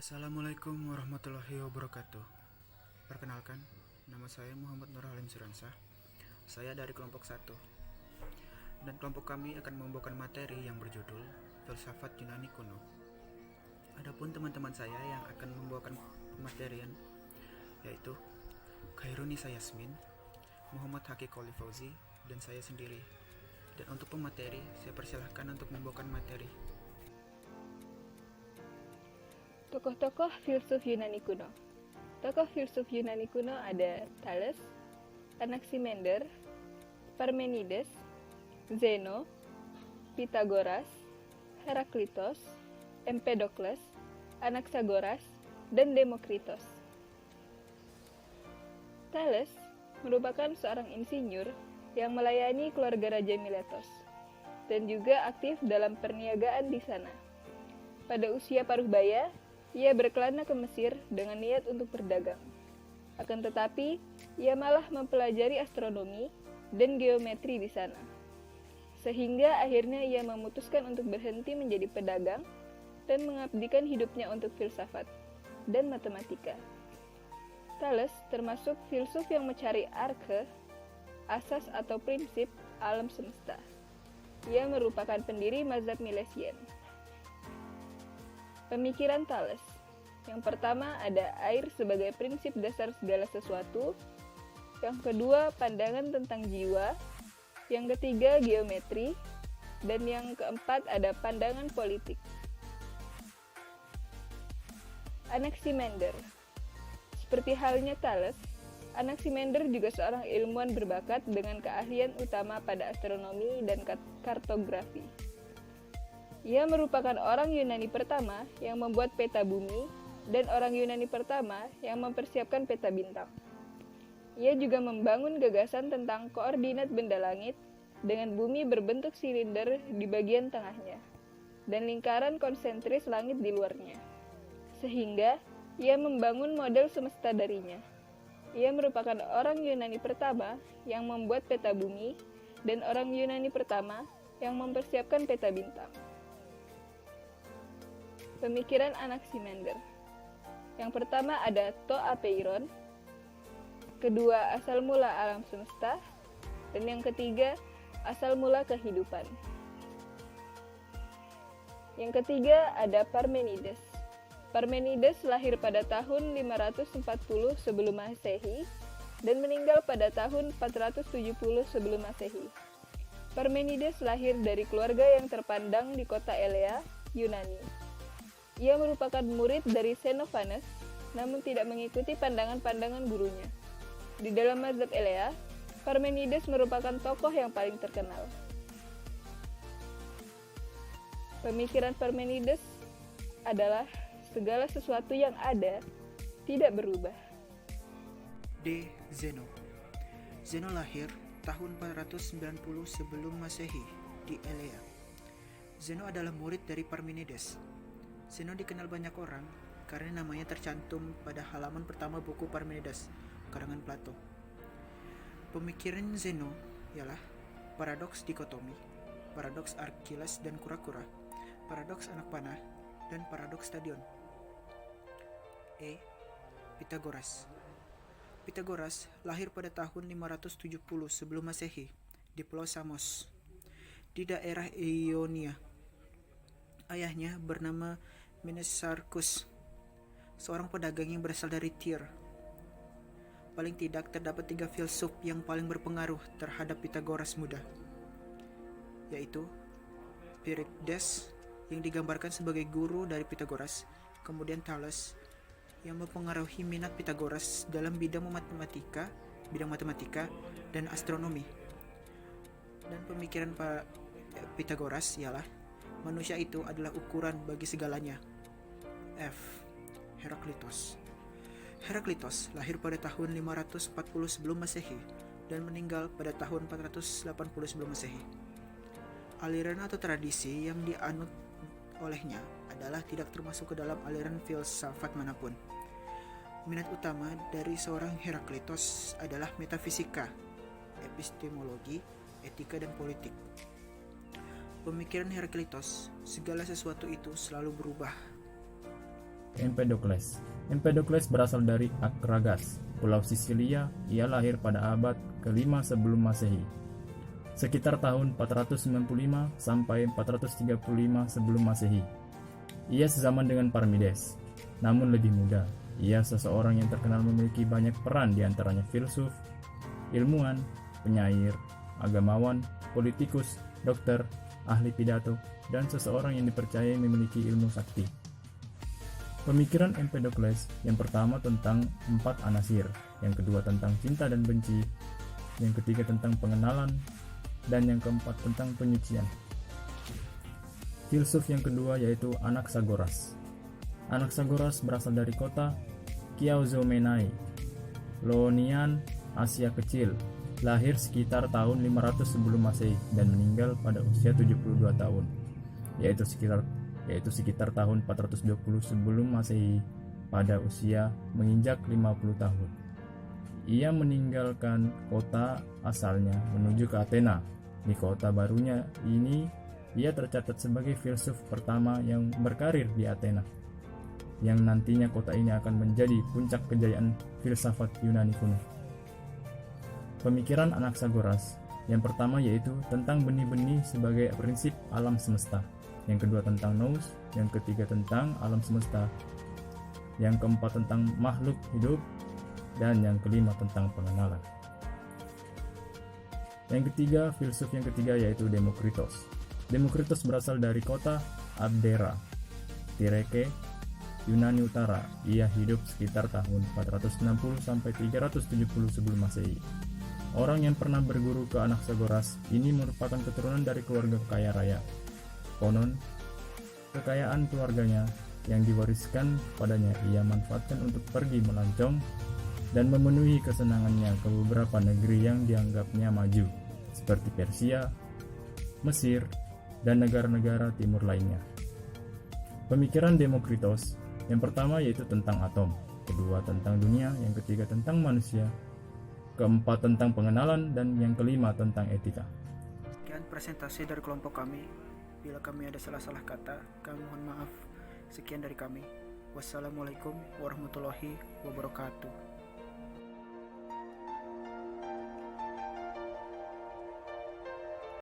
Assalamualaikum warahmatullahi wabarakatuh. Perkenalkan, nama saya Muhammad Nur Halim Siransah. Saya dari kelompok 1. Dan kelompok kami akan membawakan materi yang berjudul Filsafat Yunani Kuno. Adapun teman-teman saya yang akan membawakan materian yaitu Khairunisa Yasmin, Muhammad Haqiqoli Fauzi, dan saya sendiri. Dan untuk pemateri, saya persilahkan untuk membawakan materi. Tokoh-tokoh filsuf Yunani kuno. Tokoh filsuf Yunani kuno ada Thales, Anaximander, Parmenides, Zeno, Pythagoras, Heraklitos, Empedokles, Anaxagoras, dan Demokritos. Thales merupakan seorang insinyur yang melayani keluarga Raja Miletos dan juga aktif dalam perniagaan di sana. Pada usia paruh baya, ia berkelana ke Mesir dengan niat untuk berdagang. Akan tetapi, ia malah mempelajari astronomi dan geometri di sana. Sehingga akhirnya ia memutuskan untuk berhenti menjadi pedagang dan mengabdikan hidupnya untuk filsafat dan matematika. Thales termasuk filsuf yang mencari arke, asas atau prinsip alam semesta. Ia merupakan pendiri mazhab Milesian. Pemikiran Thales. Yang pertama ada air sebagai prinsip dasar segala sesuatu. Yang kedua, pandangan tentang jiwa. Yang ketiga, geometri. Dan yang keempat ada pandangan politik. Anaximander. Seperti halnya Thales, Anaximander juga seorang ilmuwan berbakat dengan keahlian utama pada astronomi dan kartografi. Ia merupakan orang Yunani pertama yang membuat peta bumi dan orang Yunani pertama yang mempersiapkan peta bintang. Ia juga membangun gagasan tentang koordinat benda langit dengan bumi berbentuk silinder di bagian tengahnya dan lingkaran konsentris langit di luarnya. Sehingga ia membangun model semesta darinya. Ia merupakan orang Yunani pertama yang membuat peta bumi dan orang Yunani pertama yang mempersiapkan peta bintang. Pemikiran Anaximander. Yang pertama ada to apeiron, kedua asal mula alam semesta, dan yang ketiga asal mula kehidupan. Yang ketiga ada Parmenides. Parmenides lahir pada tahun 540 sebelum Masehi dan meninggal pada tahun 470 sebelum Masehi. Parmenides lahir dari keluarga yang terpandang di kota Elea, Yunani. Ia merupakan murid dari Xenophanes, namun tidak mengikuti pandangan-pandangan gurunya. Di dalam mazhab Elea, Parmenides merupakan tokoh yang paling terkenal. Pemikiran Parmenides adalah segala sesuatu yang ada tidak berubah. D. Zeno. Zeno lahir tahun 490 sebelum Masehi di Elea. Zeno adalah murid dari Parmenides. Zeno dikenal banyak orang karena namanya tercantum pada halaman pertama buku Parmenides, karangan Plato. Pemikiran Zeno ialah paradoks dikotomi, paradoks Arkiles dan kura-kura, paradoks anak panah, dan paradoks stadion. E. Pythagoras. Pythagoras lahir pada tahun 570 sebelum Masehi di Pulau Samos, di daerah Ionia. Ayahnya bernama Menesarchus, seorang pedagang yang berasal dari Tyre. Paling tidak terdapat 3 filsuf yang paling berpengaruh terhadap Pythagoras muda, yaitu Periklès yang digambarkan sebagai guru dari Pythagoras, kemudian Thales yang mempengaruhi minat Pythagoras dalam bidang matematika dan astronomi. Dan pemikiran Pythagoras ialah manusia itu adalah ukuran bagi segalanya. F. Heraklitos. Heraklitos lahir pada tahun 540 sebelum Masehi dan meninggal pada tahun 480 sebelum Masehi. Aliran atau tradisi yang dianut olehnya adalah tidak termasuk ke dalam aliran filsafat manapun. Minat utama dari seorang Heraklitos adalah metafisika, epistemologi, etika, dan politik. Pemikiran Heraklitos, segala sesuatu itu selalu berubah. Empedokles. Empedokles berasal dari Akragas, Pulau Sisilia. Ia lahir pada abad ke-5 sebelum Masehi, sekitar tahun 495 sampai 435 sebelum Masehi. Ia sezaman dengan Parmenides, namun lebih muda. Ia seseorang yang terkenal memiliki banyak peran, diantaranya filsuf, ilmuwan, penyair, agamawan, politikus, dokter, ahli pidato, dan seseorang yang dipercayai memiliki ilmu sakti. Pemikiran Empedokles yang pertama tentang 4 anasir, yang kedua tentang cinta dan benci, yang ketiga tentang pengenalan, dan yang keempat tentang penyucian. Filsuf yang kedua yaitu Anaxagoras. Anaxagoras berasal dari kota Kiauzomenai, Lonian, Asia Kecil. Lahir sekitar tahun 500 sebelum Masehi dan meninggal pada usia 72 tahun, yaitu sekitar tahun 420 sebelum Masehi pada usia menginjak 50 tahun. Ia meninggalkan kota asalnya menuju ke Athena. Di kota barunya ini, ia tercatat sebagai filsuf pertama yang berkarir di Athena, yang nantinya kota ini akan menjadi puncak kejayaan filsafat Yunani kuno. Pemikiran Anaxagoras yang pertama yaitu tentang benih-benih sebagai prinsip alam semesta, yang kedua tentang nous, yang ketiga tentang alam semesta, yang keempat tentang makhluk hidup, dan yang kelima tentang pengenalan. Yang ketiga, filsuf yang ketiga yaitu Demokritos. Demokritos berasal dari kota Abdera, Tireke, Yunani Utara. Ia hidup sekitar tahun 460 sampai 370 sebelum Masehi. Orang yang pernah berguru ke Anaxagoras ini merupakan keturunan dari keluarga kaya raya. Konon, kekayaan keluarganya yang diwariskan kepadanya ia manfaatkan untuk pergi melancong dan memenuhi kesenangannya ke beberapa negeri yang dianggapnya maju, seperti Persia, Mesir, dan negara-negara timur lainnya. Pemikiran Demokritos yang pertama yaitu tentang atom, kedua tentang dunia, yang ketiga tentang manusia, keempat tentang pengenalan, dan yang kelima tentang etika. Sekian presentasi dari kelompok kami. Bila kami ada salah-salah kata, kami mohon maaf. Sekian dari kami. Wassalamualaikum warahmatullahi wabarakatuh.